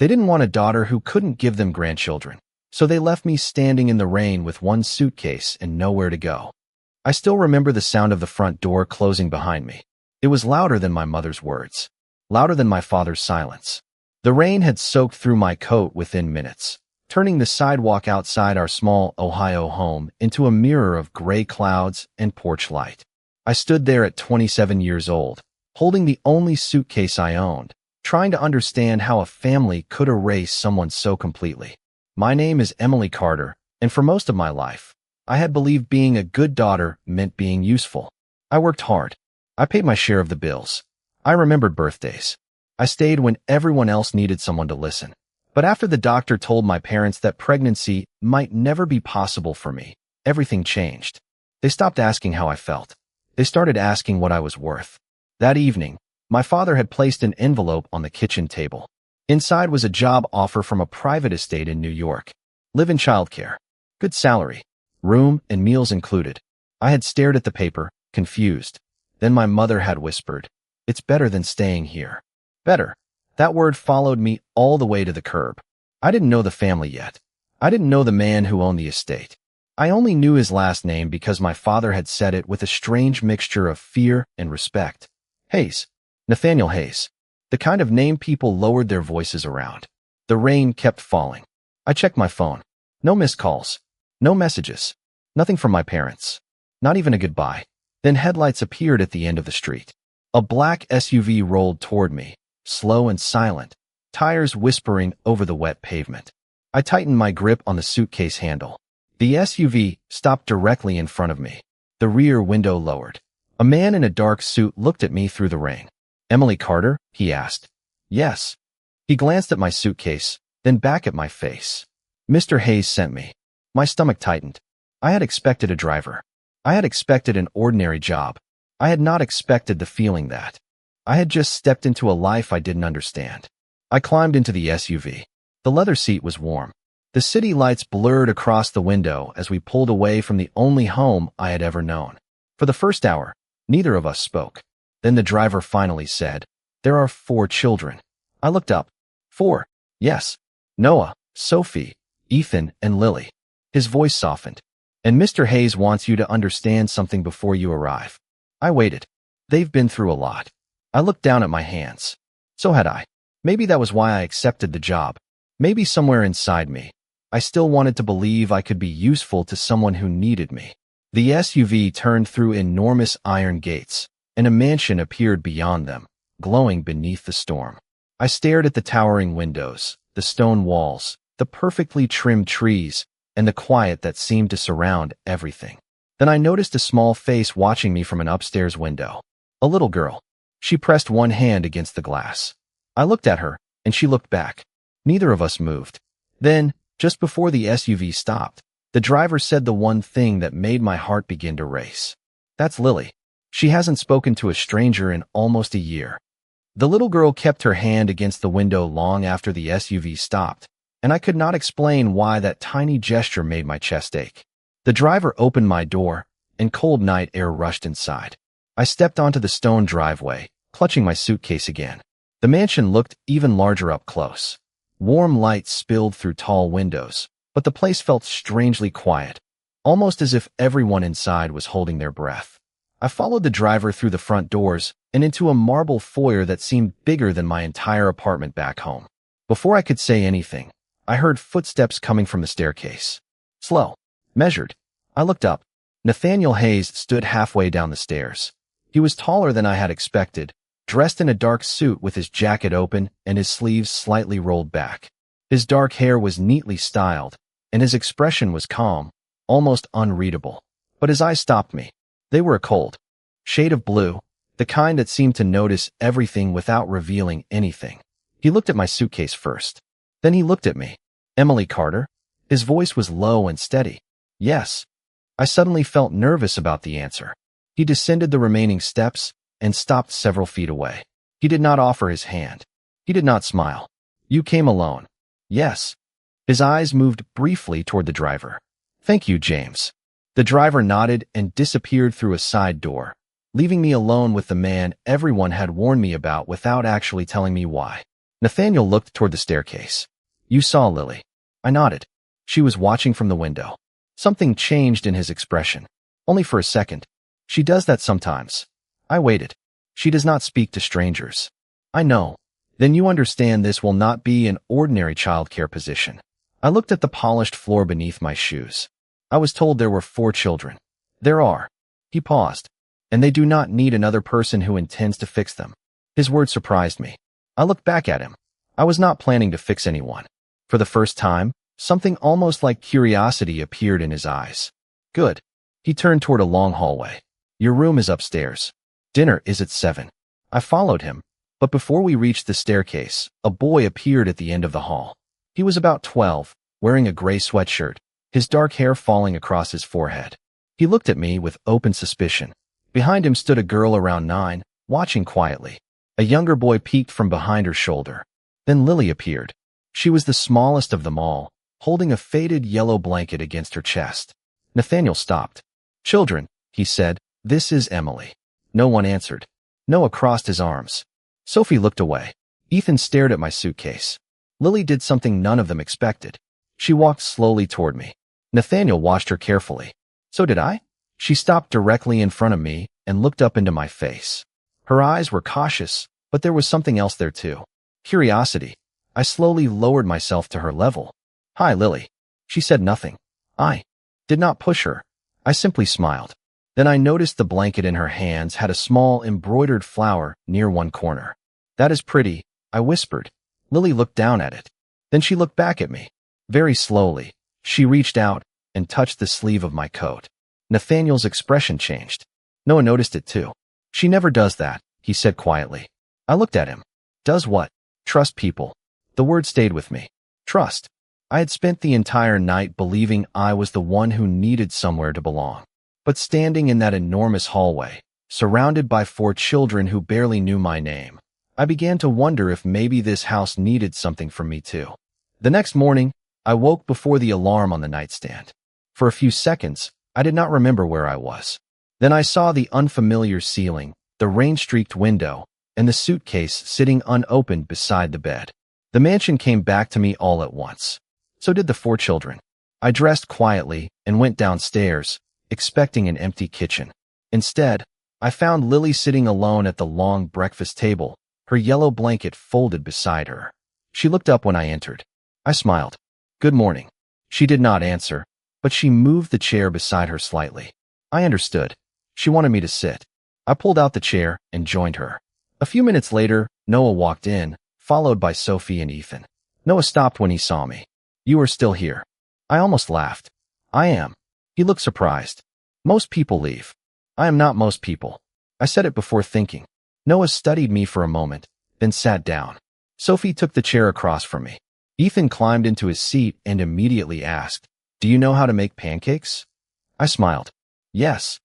They didn't want a daughter who couldn't give them grandchildren, so they left me standing in the rain with one suitcase and nowhere to go. I still remember the sound of the front door closing behind me. It was louder than my mother's words, louder than my father's silence. The rain had soaked through my coat within minutes, turning the sidewalk outside our small Ohio home into a mirror of gray clouds and porch light. I stood there at 27 years old, holding the only suitcase I owned, trying to understand how a family could erase someone so completely. My name is Emily Carter, and for most of my life, I had believed being a good daughter meant being useful. I worked hard. I paid my share of the bills. I remembered birthdays. I stayed when everyone else needed someone to listen. But after the doctor told my parents that pregnancy might never be possible for me, everything changed. They stopped asking how I felt. They started asking what I was worth. That evening, my father had placed an envelope on the kitchen table. Inside was a job offer from a private estate in New York. Live-in childcare. Good salary. Room and meals included. I had stared at the paper, confused. Then my mother had whispered, "It's better than staying here." Better. That word followed me all the way to the curb. I didn't know the family yet. I didn't know the man who owned the estate. I only knew his last name because my father had said it with a strange mixture of fear and respect. Hayes. Nathaniel Hayes. The kind of name people lowered their voices around. The rain kept falling. I checked my phone. No missed calls. No messages. Nothing from my parents. Not even a goodbye. Then headlights appeared at the end of the street. A black SUV rolled toward me, slow and silent, tires whispering over the wet pavement. I tightened my grip on the suitcase handle. The SUV stopped directly in front of me. The rear window lowered. A man in a dark suit looked at me through the rain. "Emily Carter?" he asked. "Yes." He glanced at my suitcase, then back at my face. "Mr. Hayes sent me." My stomach tightened. I had expected a driver. I had expected an ordinary job. I had not expected the feeling that I had just stepped into a life I didn't understand. I climbed into the SUV. The leather seat was warm. The city lights blurred across the window as we pulled away from the only home I had ever known. For the first hour, neither of us spoke. Then the driver finally said, "There are 4 children." I looked up. 4. Yes. Noah, Sophie, Ethan, and Lily. His voice softened. "And Mr. Hayes wants you to understand something before you arrive." I waited. They've been through a lot. I looked down at my hands. So had I. Maybe that was why I accepted the job. Maybe somewhere inside me, I still wanted to believe I could be useful to someone who needed me. The SUV turned through enormous iron gates, and a mansion appeared beyond them, glowing beneath the storm. I stared at the towering windows, the stone walls, the perfectly trimmed trees, and the quiet that seemed to surround everything. Then I noticed a small face watching me from an upstairs window. A little girl. She pressed one hand against the glass. I looked at her, and she looked back. Neither of us moved. Then, just before the SUV stopped, the driver said the one thing that made my heart begin to race. "That's Lily. She hasn't spoken to a stranger in almost a year." The little girl kept her hand against the window long after the SUV stopped, and I could not explain why that tiny gesture made my chest ache. The driver opened my door, and cold night air rushed inside. I stepped onto the stone driveway, clutching my suitcase again. The mansion looked even larger up close. Warm light spilled through tall windows, but the place felt strangely quiet, almost as if everyone inside was holding their breath. I followed the driver through the front doors and into a marble foyer that seemed bigger than my entire apartment back home. Before I could say anything, I heard footsteps coming from the staircase. Slow. Measured. I looked up. Nathaniel Hayes stood halfway down the stairs. He was taller than I had expected, dressed in a dark suit with his jacket open and his sleeves slightly rolled back. His dark hair was neatly styled, and his expression was calm, almost unreadable. But his eyes stopped me. They were a cold shade of blue, the kind that seemed to notice everything without revealing anything. He looked at my suitcase first. Then he looked at me. "Emily Carter?" His voice was low and steady. "Yes." I suddenly felt nervous about the answer. He descended the remaining steps and stopped several feet away. He did not offer his hand. He did not smile. "You came alone." "Yes." His eyes moved briefly toward the driver. "Thank you, James." The driver nodded and disappeared through a side door, leaving me alone with the man everyone had warned me about without actually telling me why. Nathaniel looked toward the staircase. You saw Lily. I nodded. She was watching from the window. Something changed in his expression. Only for a second. She does that sometimes. I waited. She does not speak to strangers. I know. Then you understand this will not be an ordinary childcare position. I looked at the polished floor beneath my shoes. I was told there were 4 children. There are. He paused. And they do not need another person who intends to fix them. His words surprised me. I looked back at him. I was not planning to fix anyone. For the first time, something almost like curiosity appeared in his eyes. Good. He turned toward a long hallway. Your room is upstairs. Dinner is at 7. I followed him, but before we reached the staircase, a boy appeared at the end of the hall. He was about 12, wearing a gray sweatshirt, his dark hair falling across his forehead. He looked at me with open suspicion. Behind him stood a girl around 9, watching quietly. A younger boy peeked from behind her shoulder. Then Lily appeared. She was the smallest of them all, holding a faded yellow blanket against her chest. Nathaniel stopped. Children, he said, this is Emily. No one answered. Noah crossed his arms. Sophie looked away. Ethan stared at my suitcase. Lily did something none of them expected. She walked slowly toward me. Nathaniel watched her carefully. So did I? She stopped directly in front of me and looked up into my face. Her eyes were cautious, but there was something else there too. Curiosity. I slowly lowered myself to her level. Hi, Lily. She said nothing. I did not push her. I simply smiled. Then I noticed the blanket in her hands had a small embroidered flower near one corner. That is pretty, I whispered. Lily looked down at it. Then she looked back at me. Very slowly, she reached out and touched the sleeve of my coat. Nathaniel's expression changed. Noah noticed it too. She never does that, he said quietly. I looked at him. Does what? Trust people. The word stayed with me. Trust. I had spent the entire night believing I was the one who needed somewhere to belong. But standing in that enormous hallway, surrounded by 4 children who barely knew my name, I began to wonder if maybe this house needed something from me too. The next morning, I woke before the alarm on the nightstand. For a few seconds, I did not remember where I was. Then I saw the unfamiliar ceiling, the rain-streaked window, and the suitcase sitting unopened beside the bed. The mansion came back to me all at once. So did the 4 children. I dressed quietly and went downstairs, expecting an empty kitchen. Instead, I found Lily sitting alone at the long breakfast table, her yellow blanket folded beside her. She looked up when I entered. I smiled. Good morning. She did not answer, but she moved the chair beside her slightly. I understood. She wanted me to sit. I pulled out the chair and joined her. A few minutes later, Noah walked in, followed by Sophie and Ethan. Noah stopped when he saw me. You are still here. I almost laughed. I am. He looked surprised. Most people leave. I am not most people. I said it before thinking. Noah studied me for a moment, then sat down. Sophie took the chair across from me. Ethan climbed into his seat and immediately asked, Do you know how to make pancakes? I smiled. Yes.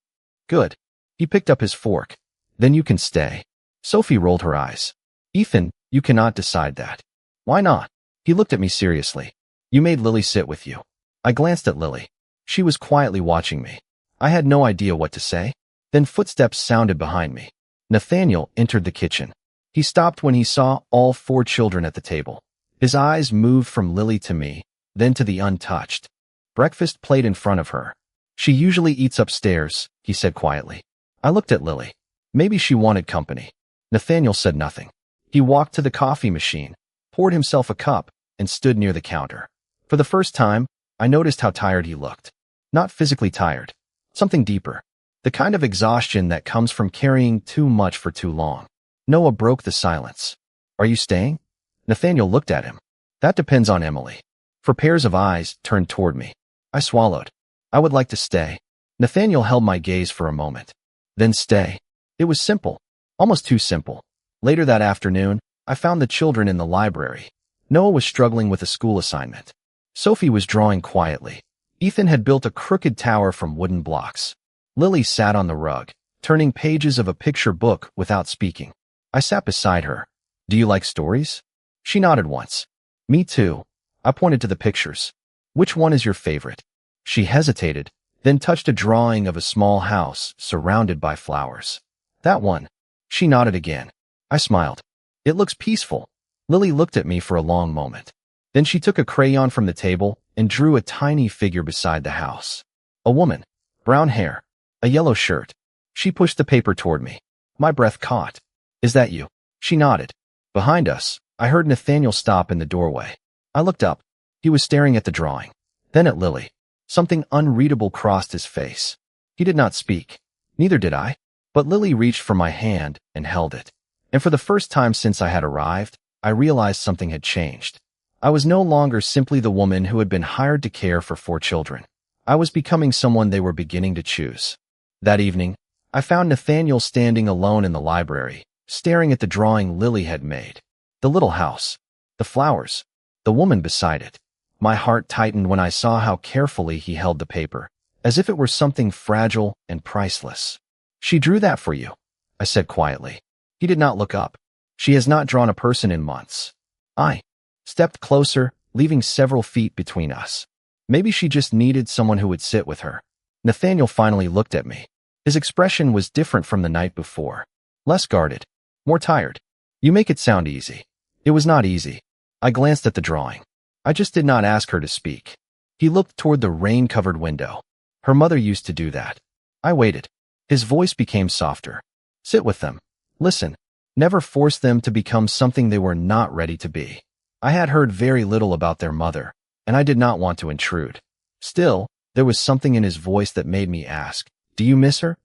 Good. He picked up his fork. Then you can stay. Sophie rolled her eyes. Ethan, you cannot decide that. Why not? He looked at me seriously. You made Lily sit with you. I glanced at Lily. She was quietly watching me. I had no idea what to say. Then footsteps sounded behind me. Nathaniel entered the kitchen. He stopped when he saw all 4 children at the table. His eyes moved from Lily to me, then to the untouched. Breakfast played in front of her. She usually eats upstairs, he said quietly. I looked at Lily. Maybe she wanted company. Nathaniel said nothing. He walked to the coffee machine, poured himself a cup, and stood near the counter. For the first time, I noticed how tired he looked. Not physically tired. Something deeper. The kind of exhaustion that comes from carrying too much for too long. Noah broke the silence. Are you staying? Nathaniel looked at him. That depends on Emily. 4 pairs of eyes turned toward me. I swallowed. I would like to stay. Nathaniel held my gaze for a moment. Then stay. It was simple. Almost too simple. Later that afternoon, I found the children in the library. Noah was struggling with a school assignment. Sophie was drawing quietly. Ethan had built a crooked tower from wooden blocks. Lily sat on the rug, turning pages of a picture book without speaking. I sat beside her. Do you like stories? She nodded once. Me too. I pointed to the pictures. Which one is your favorite? She hesitated, then touched a drawing of a small house surrounded by flowers. That one. She nodded again. I smiled. It looks peaceful. Lily looked at me for a long moment. Then she took a crayon from the table and drew a tiny figure beside the house. A woman. Brown hair. A yellow shirt. She pushed the paper toward me. My breath caught. Is that you? She nodded. Behind us, I heard Nathaniel stop in the doorway. I looked up. He was staring at the drawing. Then at Lily. Something unreadable crossed his face. He did not speak. Neither did I. But Lily reached for my hand and held it. And for the first time since I had arrived, I realized something had changed. I was no longer simply the woman who had been hired to care for 4 children. I was becoming someone they were beginning to choose. That evening, I found Nathaniel standing alone in the library, staring at the drawing Lily had made. The little house. The flowers. The woman beside it. My heart tightened when I saw how carefully he held the paper, as if it were something fragile and priceless. She drew that for you, I said quietly. He did not look up. She has not drawn a person in months. I stepped closer, leaving several feet between us. Maybe she just needed someone who would sit with her. Nathaniel finally looked at me. His expression was different from the night before. Less guarded. More tired. You make it sound easy. It was not easy. I glanced at the drawing. I just did not ask her to speak. He looked toward the rain-covered window. Her mother used to do that. I waited. His voice became softer. Sit with them. Listen. Never force them to become something they were not ready to be. I had heard very little about their mother, and I did not want to intrude. Still, there was something in his voice that made me ask, do you miss her?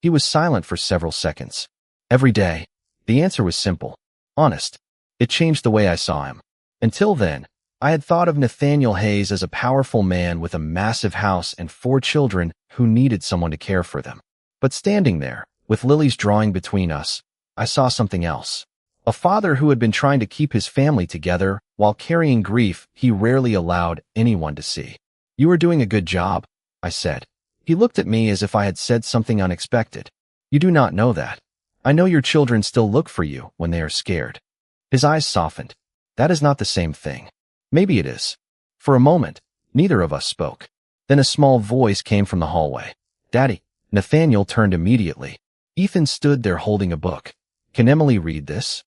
He was silent for several seconds. Every day. The answer was simple. Honest. It changed the way I saw him. Until then, I had thought of Nathaniel Hayes as a powerful man with a massive house and 4 children who needed someone to care for them. But standing there, with Lily's drawing between us, I saw something else. A father who had been trying to keep his family together while carrying grief he rarely allowed anyone to see. You are doing a good job, I said. He looked at me as if I had said something unexpected. You do not know that. I know your children still look for you when they are scared. His eyes softened. That is not the same thing. Maybe it is. For a moment, neither of us spoke. Then a small voice came from the hallway. Daddy. Nathaniel turned immediately. Ethan stood there holding a book. Can Emily read this?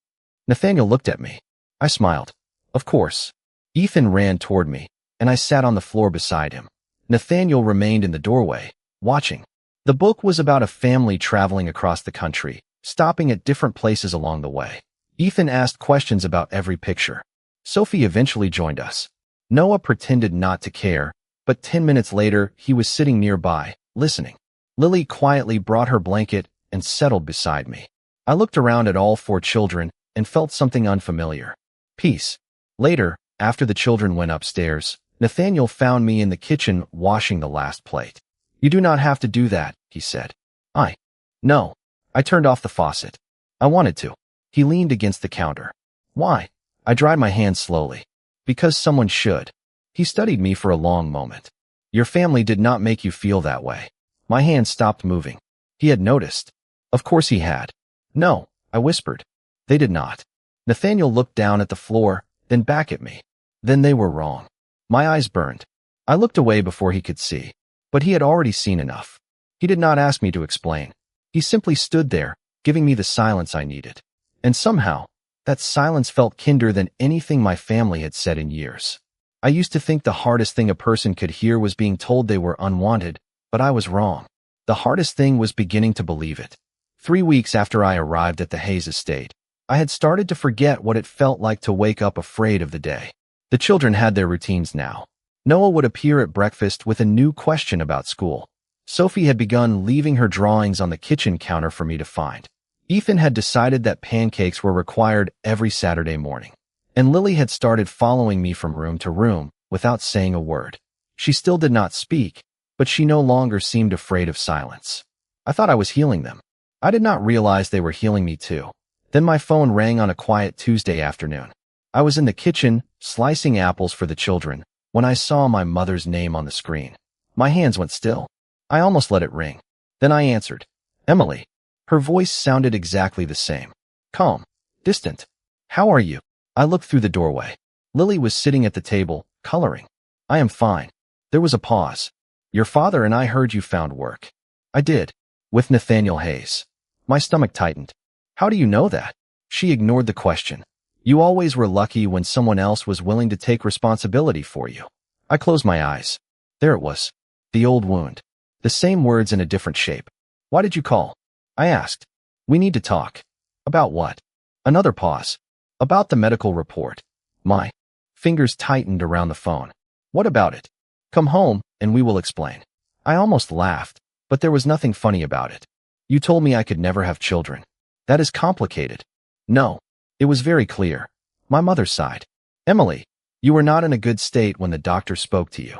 Nathaniel looked at me. I smiled. Of course. Ethan ran toward me, and I sat on the floor beside him. Nathaniel remained in the doorway, watching. The book was about a family traveling across the country, stopping at different places along the way. Ethan asked questions about every picture. Sophie eventually joined us. Noah pretended not to care, but 10 minutes later he was sitting nearby, listening. Lily quietly brought her blanket and settled beside me. I looked around at all 4 children and felt something unfamiliar. Peace. Later, after the children went upstairs, Nathaniel found me in the kitchen washing the last plate. You do not have to do that, he said. No. I turned off the faucet. I wanted to. He leaned against the counter. Why? I dried my hands slowly. Because someone should. He studied me for a long moment. Your family did not make you feel that way. My hands stopped moving. He had noticed. Of course he had. No, I whispered. They did not. Nathaniel looked down at the floor, then back at me. Then they were wrong. My eyes burned. I looked away before he could see, but he had already seen enough. He did not ask me to explain. He simply stood there, giving me the silence I needed. And somehow, that silence felt kinder than anything my family had said in years. I used to think the hardest thing a person could hear was being told they were unwanted, but I was wrong. The hardest thing was beginning to believe it. 3 weeks after I arrived at the Hayes estate, I had started to forget what it felt like to wake up afraid of the day. The children had their routines now. Noah would appear at breakfast with a new question about school. Sophie had begun leaving her drawings on the kitchen counter for me to find. Ethan had decided that pancakes were required every Saturday morning. And Lily had started following me from room to room without saying a word. She still did not speak, but she no longer seemed afraid of silence. I thought I was healing them. I did not realize they were healing me too. Then my phone rang on a quiet Tuesday afternoon. I was in the kitchen, slicing apples for the children, when I saw my mother's name on the screen. My hands went still. I almost let it ring. Then I answered. Emily. Her voice sounded exactly the same. Calm. Distant. How are you? I looked through the doorway. Lily was sitting at the table, coloring. I am fine. There was a pause. Your father and I heard you found work. I did. With Nathaniel Hayes. My stomach tightened. How do you know that? She ignored the question. You always were lucky when someone else was willing to take responsibility for you. I closed my eyes. There it was. The old wound. The same words in a different shape. Why did you call? I asked. We need to talk. About what? Another pause. About the medical report. My fingers tightened around the phone. What about it? Come home, and we will explain. I almost laughed, but there was nothing funny about it. You told me I could never have children. That is complicated. No. It was very clear. My mother sighed. Emily, you were not in a good state when the doctor spoke to you.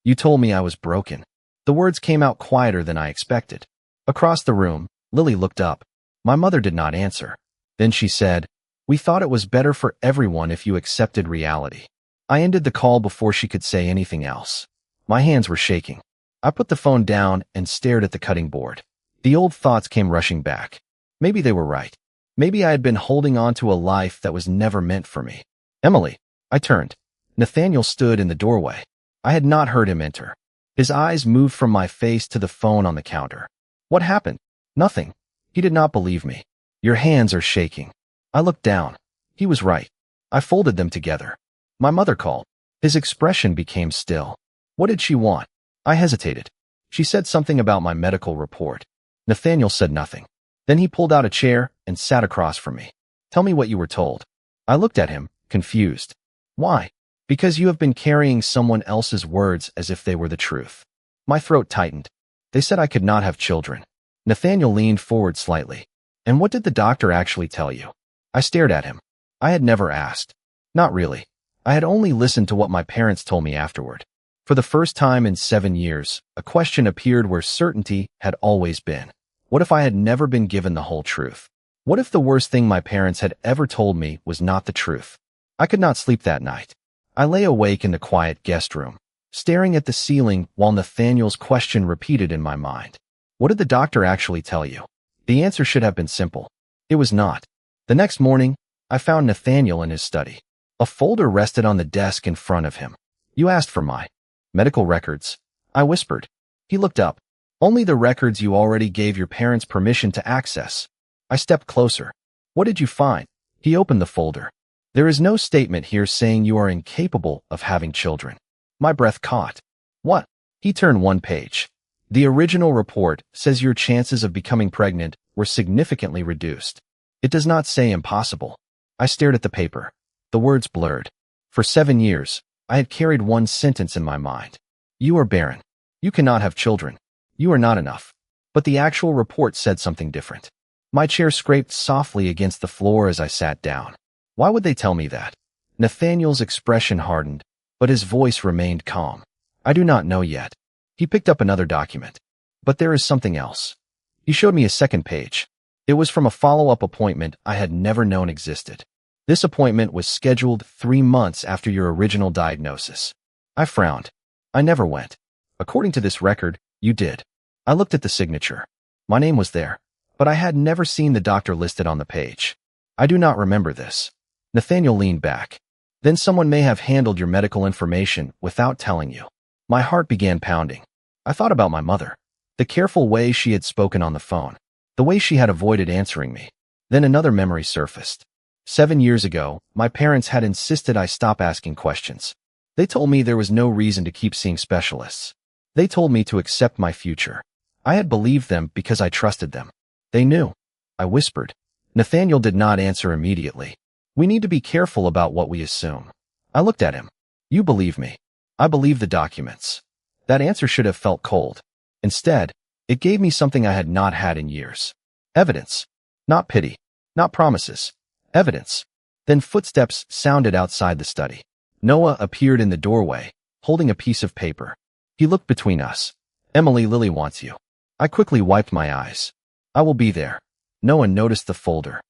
You told me I was broken. The words came out quieter than I expected. Across the room, Lily looked up. My mother did not answer. Then she said, we thought it was better for everyone if you accepted reality. I ended the call before she could say anything else. My hands were shaking. I put the phone down and stared at the cutting board. The old thoughts came rushing back. Maybe they were right. Maybe I had been holding on to a life that was never meant for me. Emily. I turned. Nathaniel stood in the doorway. I had not heard him enter. His eyes moved from my face to the phone on the counter. What happened? Nothing. He did not believe me. Your hands are shaking. I looked down. He was right. I folded them together. My mother called. His expression became still. What did she want? I hesitated. She said something about my medical report. Nathaniel said nothing. Then he pulled out a chair and sat across from me. Tell me what you were told. I looked at him, confused. Why? Because you have been carrying someone else's words as if they were the truth. My throat tightened. They said I could not have children. Nathaniel leaned forward slightly. And what did the doctor actually tell you? I stared at him. I had never asked. Not really. I had only listened to what my parents told me afterward. For the first time in 7 years, a question appeared where certainty had always been. What if I had never been given the whole truth? What if the worst thing my parents had ever told me was not the truth? I could not sleep that night. I lay awake in the quiet guest room, staring at the ceiling while Nathaniel's question repeated in my mind. What did the doctor actually tell you? The answer should have been simple. It was not. The next morning, I found Nathaniel in his study. A folder rested on the desk in front of him. You asked for my medical records. I whispered. He looked up. Only the records you already gave your parents permission to access. I stepped closer. What did you find? He opened the folder. There is no statement here saying you are incapable of having children. My breath caught. What? He turned one page. The original report says your chances of becoming pregnant were significantly reduced. It does not say impossible. I stared at the paper. The words blurred. For 7 years, I had carried one sentence in my mind. You are barren. You cannot have children. You are not enough. But the actual report said something different. My chair scraped softly against the floor as I sat down. Why would they tell me that? Nathaniel's expression hardened, but his voice remained calm. I do not know yet. He picked up another document. But there is something else. He showed me a second page. It was from a follow-up appointment I had never known existed. This appointment was scheduled 3 months after your original diagnosis. I frowned. I never went. According to this record, you did. I looked at the signature. My name was there, but I had never seen the doctor listed on the page. I do not remember this. Nathaniel leaned back. Then someone may have handled your medical information without telling you. My heart began pounding. I thought about my mother. The careful way she had spoken on the phone. The way she had avoided answering me. Then another memory surfaced. 7 years ago, my parents had insisted I stop asking questions. They told me there was no reason to keep seeing specialists. They told me to accept my future. I had believed them because I trusted them. They knew. I whispered. Nathaniel did not answer immediately. We need to be careful about what we assume. I looked at him. You believe me. I believe the documents. That answer should have felt cold. Instead, it gave me something I had not had in years. Evidence. Not pity. Not promises. Evidence. Then footsteps sounded outside the study. Noah appeared in the doorway, holding a piece of paper. He looked between us. Emily, Lily wants you. I quickly wiped my eyes. I will be there. Noah noticed the folder.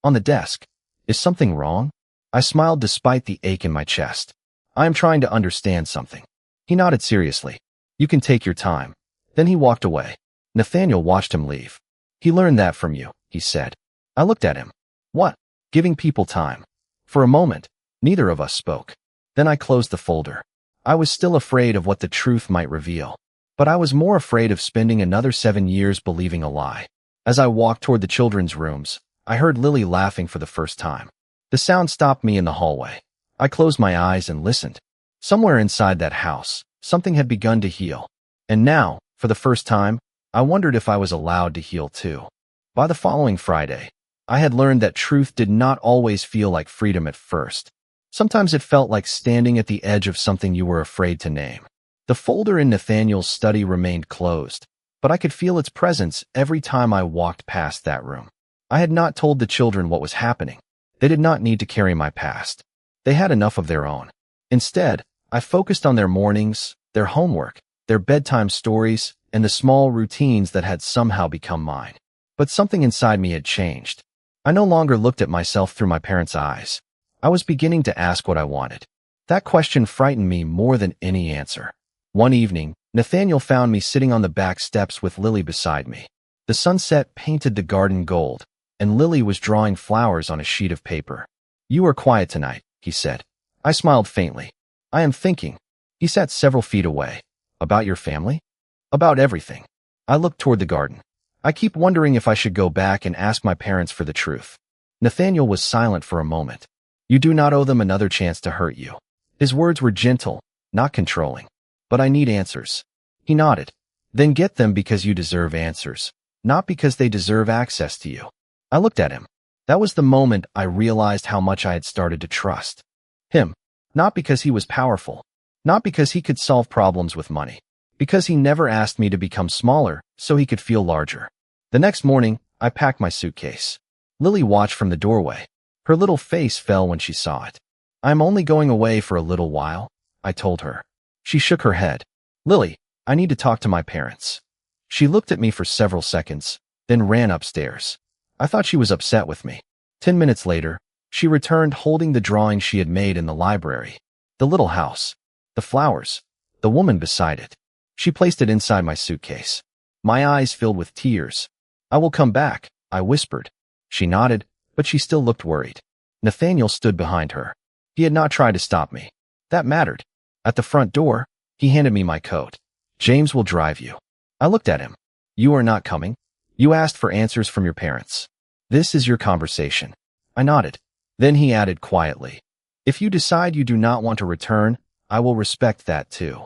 On the desk. Is something wrong? I smiled despite the ache in my chest. I am trying to understand something. He nodded seriously. You can take your time. Then he walked away. Nathaniel watched him leave. He learned that from you, he said. I looked at him. What? Giving people time. For a moment, neither of us spoke. Then I closed the folder. I was still afraid of what the truth might reveal. But I was more afraid of spending another 7 years believing a lie. As I walked toward the children's rooms, I heard Lily laughing for the first time. The sound stopped me in the hallway. I closed my eyes and listened. Somewhere inside that house, something had begun to heal. And now, for the first time, I wondered if I was allowed to heal too. By the following Friday, I had learned that truth did not always feel like freedom at first. Sometimes it felt like standing at the edge of something you were afraid to name. The folder in Nathaniel's study remained closed, but I could feel its presence every time I walked past that room. I had not told the children what was happening. They did not need to carry my past. They had enough of their own. Instead, I focused on their mornings, their homework, their bedtime stories, and the small routines that had somehow become mine. But something inside me had changed. I no longer looked at myself through my parents' eyes. I was beginning to ask what I wanted. That question frightened me more than any answer. One evening, Nathaniel found me sitting on the back steps with Lily beside me. The sunset painted the garden gold, and Lily was drawing flowers on a sheet of paper. "You are quiet tonight," he said. I smiled faintly. "I am thinking." He sat several feet away. "About your family?" "About everything." I looked toward the garden. "I keep wondering if I should go back and ask my parents for the truth." Nathaniel was silent for a moment. "You do not owe them another chance to hurt you." His words were gentle, not controlling. "But I need answers." He nodded. "Then get them because you deserve answers, not because they deserve access to you." I looked at him. That was the moment I realized how much I had started to trust him. Not because he was powerful, not because he could solve problems with money, because he never asked me to become smaller so he could feel larger. The next morning, I packed my suitcase. Lily watched from the doorway. Her little face fell when she saw it. "I'm only going away for a little while," I told her. She shook her head. "Lily, I need to talk to my parents." She looked at me for several seconds, then ran upstairs. I thought she was upset with me. 10 minutes later, she returned holding the drawing she had made in the library. The little house, the flowers, the woman beside it. She placed it inside my suitcase. My eyes filled with tears. "I will come back," I whispered. She nodded, but she still looked worried. Nathaniel stood behind her. He had not tried to stop me. That mattered. At the front door, he handed me my coat. "James will drive you." I looked at him. "You are not coming? You asked for answers from your parents. This is your conversation." I nodded. Then he added quietly, "If you decide you do not want to return, I will respect that too."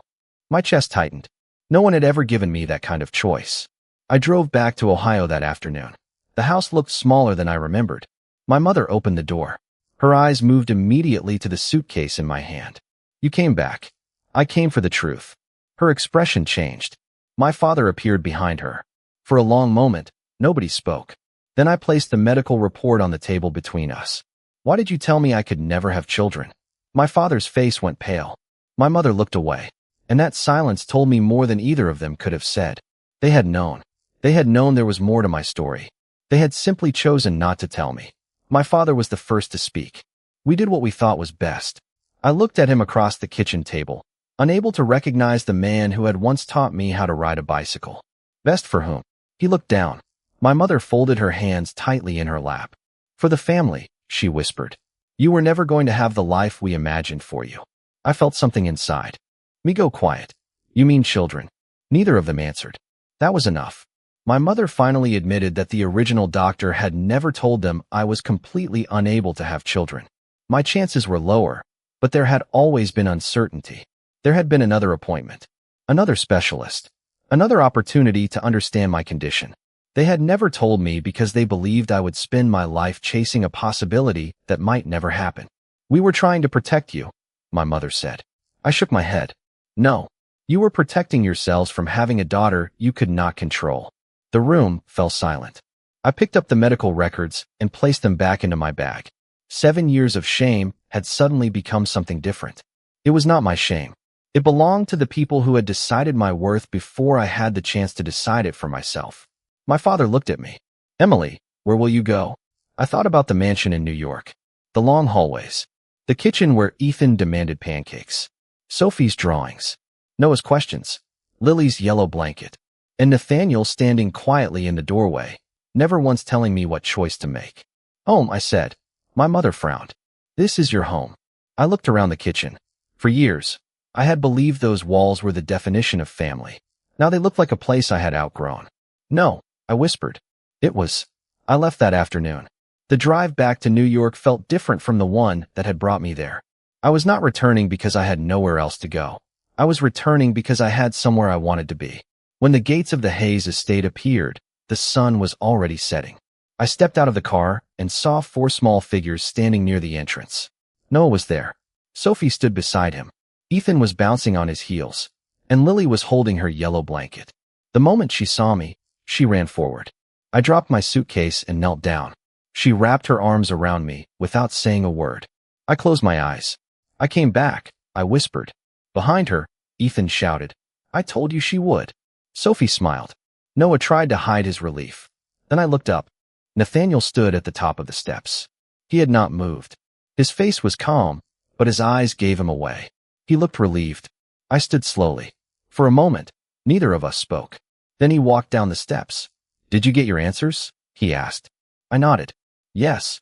My chest tightened. No one had ever given me that kind of choice. I drove back to Ohio that afternoon. The house looked smaller than I remembered. My mother opened the door. Her eyes moved immediately to the suitcase in my hand. "You came back." "I came for the truth." Her expression changed. My father appeared behind her. For a long moment, nobody spoke. Then I placed the medical report on the table between us. "Why did you tell me I could never have children?" My father's face went pale. My mother looked away. And that silence told me more than either of them could have said. They had known. They had known there was more to my story. They had simply chosen not to tell me. My father was the first to speak. We did what we thought was best. I looked at him across the kitchen table, unable to recognize the man who had once taught me how to ride a bicycle. Best for whom? He looked down. My mother folded her hands tightly in her lap. "For the family," she whispered. "You were never going to have the life we imagined for you." I felt something inside me go quiet. "You mean children?" Neither of them answered. That was enough. My mother finally admitted that the original doctor had never told them I was completely unable to have children. My chances were lower, but there had always been uncertainty. There had been another appointment, another specialist, another opportunity to understand my condition. They had never told me because they believed I would spend my life chasing a possibility that might never happen. "We were trying to protect you," my mother said. I shook my head. "No, you were protecting yourselves from having a daughter you could not control." The room fell silent. I picked up the medical records and placed them back into my bag. 7 years of shame had suddenly become something different. It was not my shame. It belonged to the people who had decided my worth before I had the chance to decide it for myself. My father looked at me. "Emily, where will you go?" I thought about the mansion in New York, the long hallways, the kitchen where Ethan demanded pancakes, Sophie's drawings, Noah's questions, Lily's yellow blanket, and Nathaniel standing quietly in the doorway, never once telling me what choice to make. "Home," I said. My mother frowned. "This is your home." I looked around the kitchen. For years, I had believed those walls were the definition of family. Now they looked like a place I had outgrown. "No," I whispered. "It was." I left that afternoon. The drive back to New York felt different from the one that had brought me there. I was not returning because I had nowhere else to go. I was returning because I had somewhere I wanted to be. When the gates of the Hayes estate appeared, the sun was already setting. I stepped out of the car and saw 4 small figures standing near the entrance. Noah was there. Sophie stood beside him. Ethan was bouncing on his heels, and Lily was holding her yellow blanket. The moment she saw me, she ran forward. I dropped my suitcase and knelt down. She wrapped her arms around me without saying a word. I closed my eyes. I came back, I whispered. Behind her, Ethan shouted, "I told you she would." Sophie smiled. Noah tried to hide his relief. Then I looked up. Nathaniel stood at the top of the steps. He had not moved. His face was calm, but his eyes gave him away. He looked relieved. I stood slowly. For a moment, neither of us spoke. Then he walked down the steps. "Did you get your answers?" he asked. I nodded. "Yes."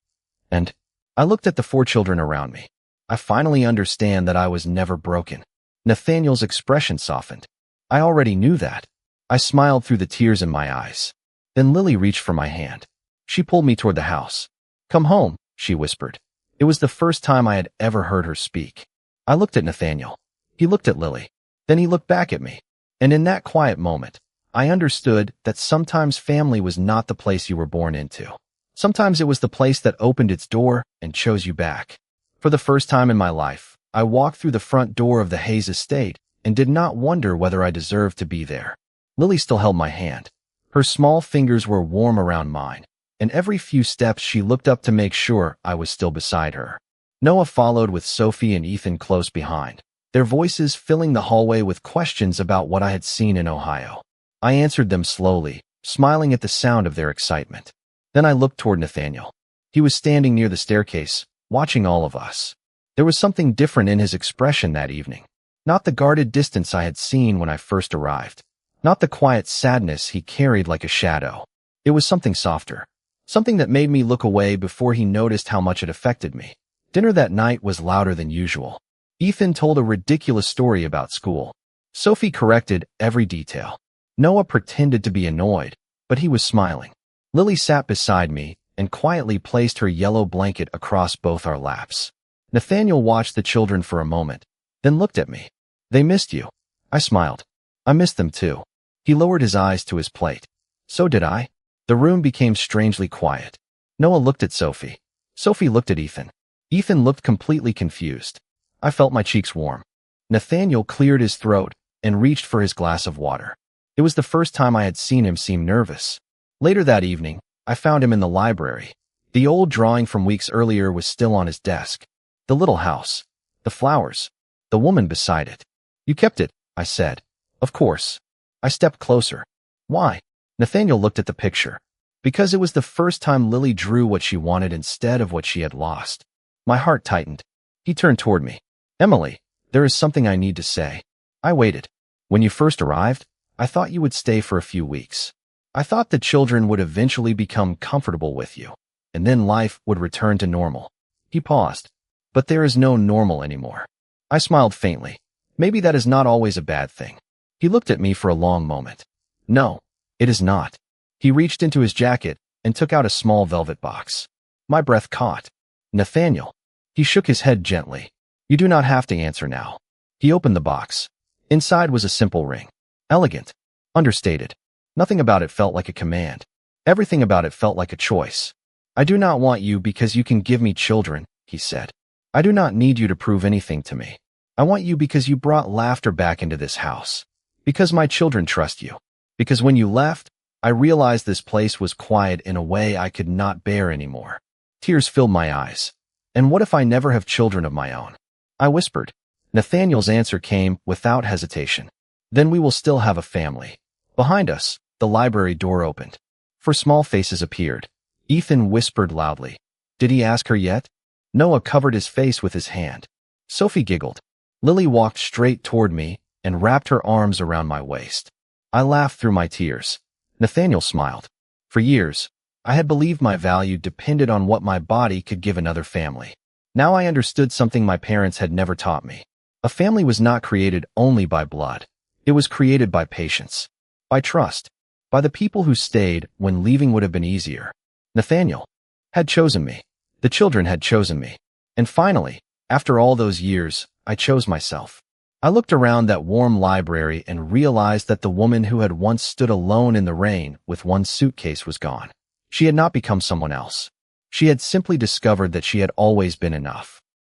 And I looked at the 4 children around me. I finally understand that I was never broken. Nathaniel's expression softened. I already knew that. I smiled through the tears in my eyes. Then Lily reached for my hand. She pulled me toward the house. "Come home," she whispered. It was the first time I had ever heard her speak. I looked at Nathaniel. He looked at Lily. Then he looked back at me. And in that quiet moment, I understood that sometimes family was not the place you were born into. Sometimes it was the place that opened its door and chose you back. For the first time in my life, I walked through the front door of the Hayes estate and did not wonder whether I deserved to be there. Lily still held my hand. Her small fingers were warm around mine, and every few steps she looked up to make sure I was still beside her. Noah followed with Sophie and Ethan close behind, their voices filling the hallway with questions about what I had seen in Ohio. I answered them slowly, smiling at the sound of their excitement. Then I looked toward Nathaniel. He was standing near the staircase, watching all of us. There was something different in his expression that evening. Not the guarded distance I had seen when I first arrived. Not the quiet sadness he carried like a shadow. It was something softer. Something that made me look away before he noticed how much it affected me. Dinner that night was louder than usual. Ethan told a ridiculous story about school. Sophie corrected every detail. Noah pretended to be annoyed, but he was smiling. Lily sat beside me and quietly placed her yellow blanket across both our laps. Nathaniel watched the children for a moment, then looked at me. "They missed you." I smiled. "I missed them too." He lowered his eyes to his plate. "So did I." The room became strangely quiet. Noah looked at Sophie. Sophie looked at Ethan. Ethan looked completely confused. I felt my cheeks warm. Nathaniel cleared his throat and reached for his glass of water. It was the first time I had seen him seem nervous. Later that evening, I found him in the library. The old drawing from weeks earlier was still on his desk. The little house. The flowers. The woman beside it. "You kept it," I said. "Of course." I stepped closer. "Why?" Nathaniel looked at the picture. "Because it was the first time Lily drew what she wanted instead of what she had lost." My heart tightened. He turned toward me. "Emily, there is something I need to say." I waited. "When you first arrived, I thought you would stay for a few weeks. I thought the children would eventually become comfortable with you, and then life would return to normal." He paused. "But there is no normal anymore." I smiled faintly. Maybe that is not always a bad thing. He looked at me for a long moment. "No, it is not." He reached into his jacket and took out a small velvet box. My breath caught. "Nathaniel." He shook his head gently. "You do not have to answer now." He opened the box. Inside was a simple ring. Elegant. Understated. Nothing about it felt like a command. Everything about it felt like a choice. "I do not want you because you can give me children," he said. "I do not need you to prove anything to me. I want you because you brought laughter back into this house. Because my children trust you. Because when you left, I realized this place was quiet in a way I could not bear anymore." Tears filled my eyes. "And what if I never have children of my own?" I whispered. Nathaniel's answer came without hesitation. "Then we will still have a family." Behind us, the library door opened. 4 small faces appeared. Ethan whispered loudly. "Did he ask her yet?" Noah covered his face with his hand. Sophie giggled. Lily walked straight toward me and wrapped her arms around my waist. I laughed through my tears. Nathaniel smiled. For years, I had believed my value depended on what my body could give another family. Now I understood something my parents had never taught me. A family was not created only by blood. It was created by patience, by trust, by the people who stayed when leaving would have been easier. "Nathaniel, had chosen me. The children had chosen me. And finally, after all those years, I chose myself. I looked around that warm library and realized that the woman who had once stood alone in the rain with one suitcase was gone. She had not become someone else. She had simply discovered that she had always been enough.